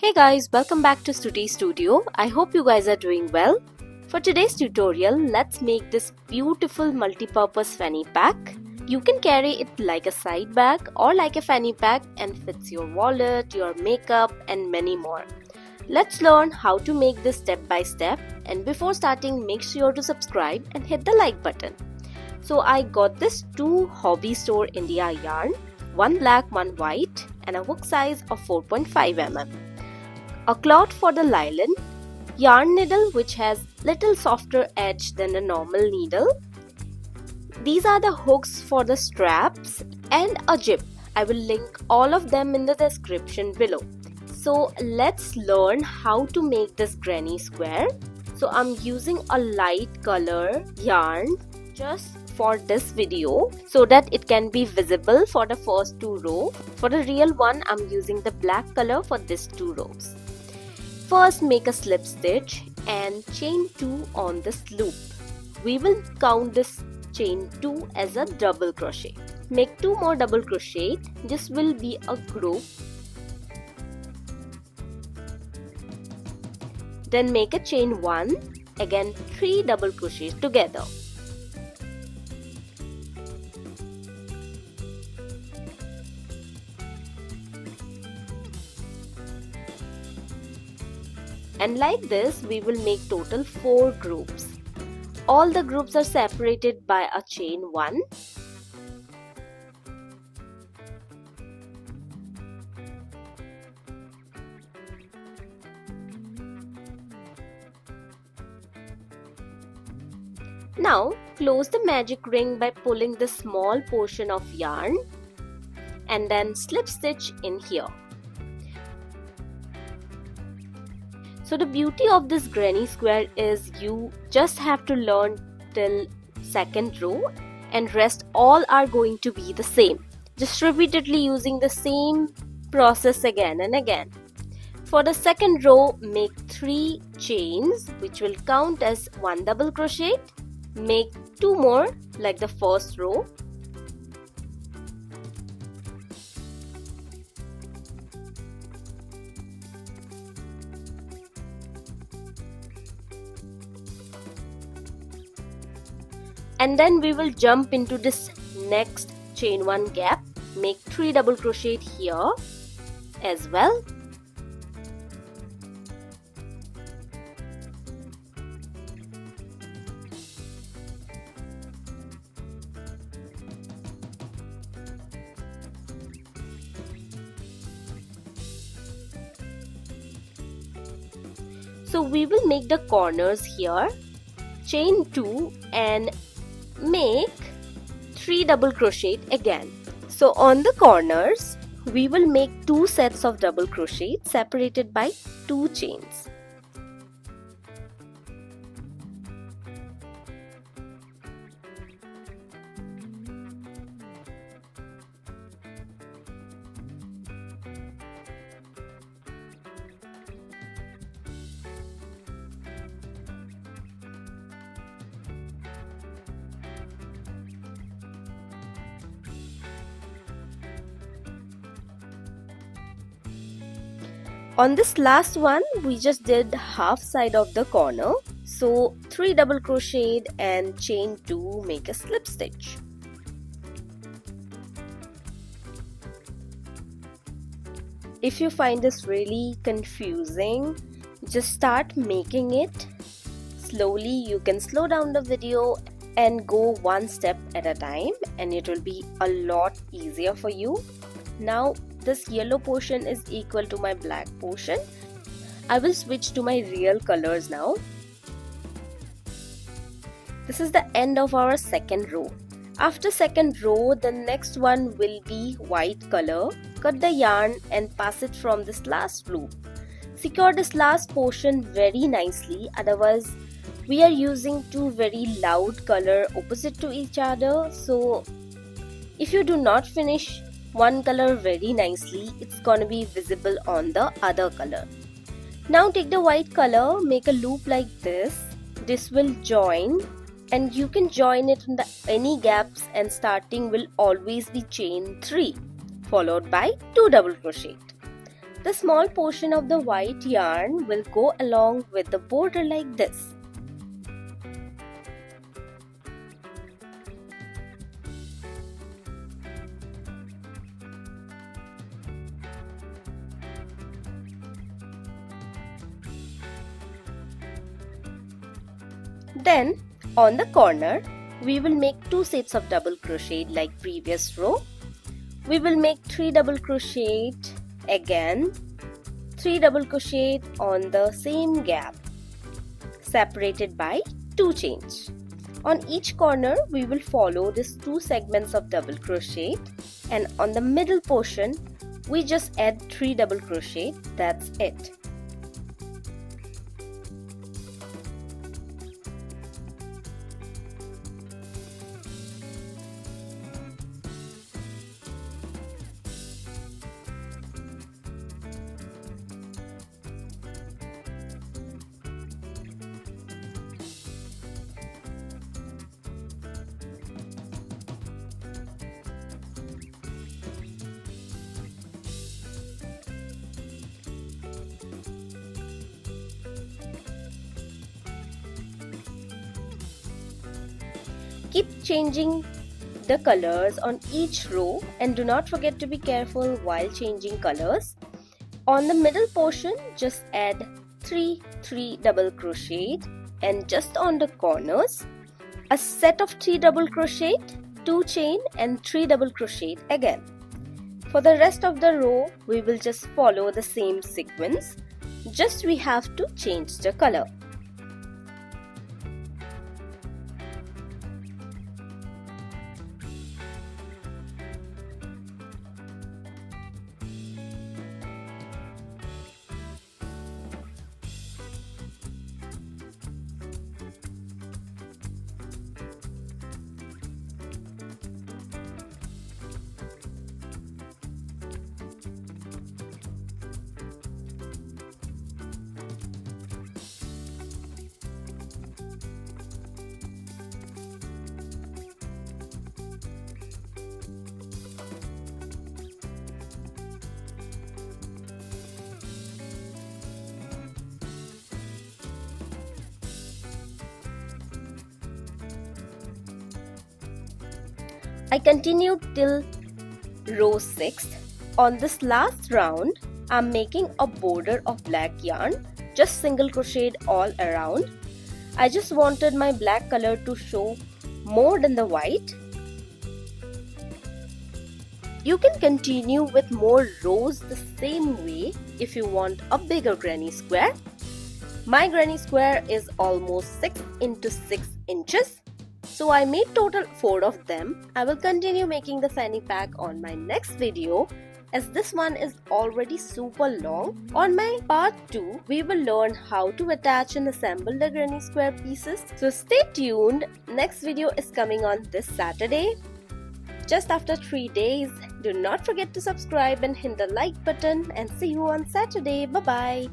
Hey guys, welcome back to Stuti Studio. I hope you guys are doing well. For today's tutorial, let's make this beautiful multi-purpose fanny pack. You can carry it like a side bag or like a fanny pack and fits your wallet, your makeup and many more. Let's learn how to make this step by step, and before starting make sure to subscribe and hit the like button. So I got this 2 hobby store India yarn, one black, one white and a hook size of 4.5 mm. A cloth for the nylon, yarn needle which has little softer edge than a normal needle. These are the hooks for the straps and a jib. I will link all of them in the description below. So let's learn how to make this granny square. So I'm using a light color yarn just for this video so that it can be visible for the first 2 rows. For the real one, I'm using the black color for these 2 rows. First, make a slip stitch and chain 2 on this loop. We will count this chain 2 as a double crochet. Make 2 more double crochet. This will be a group. Then make a chain 1. Again 3 double crochets together. And like this, we will make total 4 groups. All the groups are separated by a chain 1. Now, close the magic ring by pulling the small portion of yarn and then slip stitch in here. So the beauty of this granny square is you just have to learn till 2nd row and rest all are going to be the same. Just repeatedly using the same process again and again. For the 2nd row, make 3 chains which will count as 1 double crochet. Make 2 more like the first row. And then we will jump into this next chain 1 gap. Make 3 double crochet here as well. So we will make the corners here. Chain 2 and make 3 double crochet again. So on the corners we will make 2 sets of double crochet separated by 2 chains. On this last one, we just did half side of the corner. So 3 double crocheted and chain 2, make a slip stitch. If you find this really confusing, just start making it. Slowly you can slow down the video and go 1 step at a time and it will be a lot easier for you. Now this yellow portion is equal to my black portion. I will switch to my real colors now. This is the end of our 2nd row. After 2nd row, the next one will be white color. Cut the yarn and pass it from this last loop. Secure this last portion very nicely, otherwise we are using 2 very loud color opposite to each other. So if you do not finish one color very nicely, it's gonna be visible on the other color. Now take the white color, make a loop like this. This will join and you can join it in any gaps, and starting will always be chain 3 followed by 2 double crochet. The small portion of the white yarn will go along with the border like this. Then on the corner, we will make 2 sets of double crochet like previous row. We will make 3 double crochet, again 3 double crochet on the same gap, separated by 2 chains. On each corner, we will follow these 2 segments of double crochet, and on the middle portion, we just add 3 double crochet. That's it. Keep changing the colors on each row and do not forget to be careful while changing colors. On the middle portion, just add 3 double crochet, and just on the corners, a set of 3 double crochet, 2 chain and 3 double crochet again. For the rest of the row, we will just follow the same sequence, just we have to change the color. I continued till row 6. On this last round, I'm making a border of black yarn, just single crocheted all around. I just wanted my black color to show more than the white. You can continue with more rows the same way if you want a bigger granny square. My granny square is almost 6 into 6 inches. So I made total 4 of them. I will continue making the fanny pack on my next video, as this one is already super long. On my part 2, we will learn how to attach and assemble the granny square pieces. So stay tuned. Next video is coming on this Saturday, just after 3 days. Do not forget to subscribe and hit the like button, and see you on Saturday. Bye bye.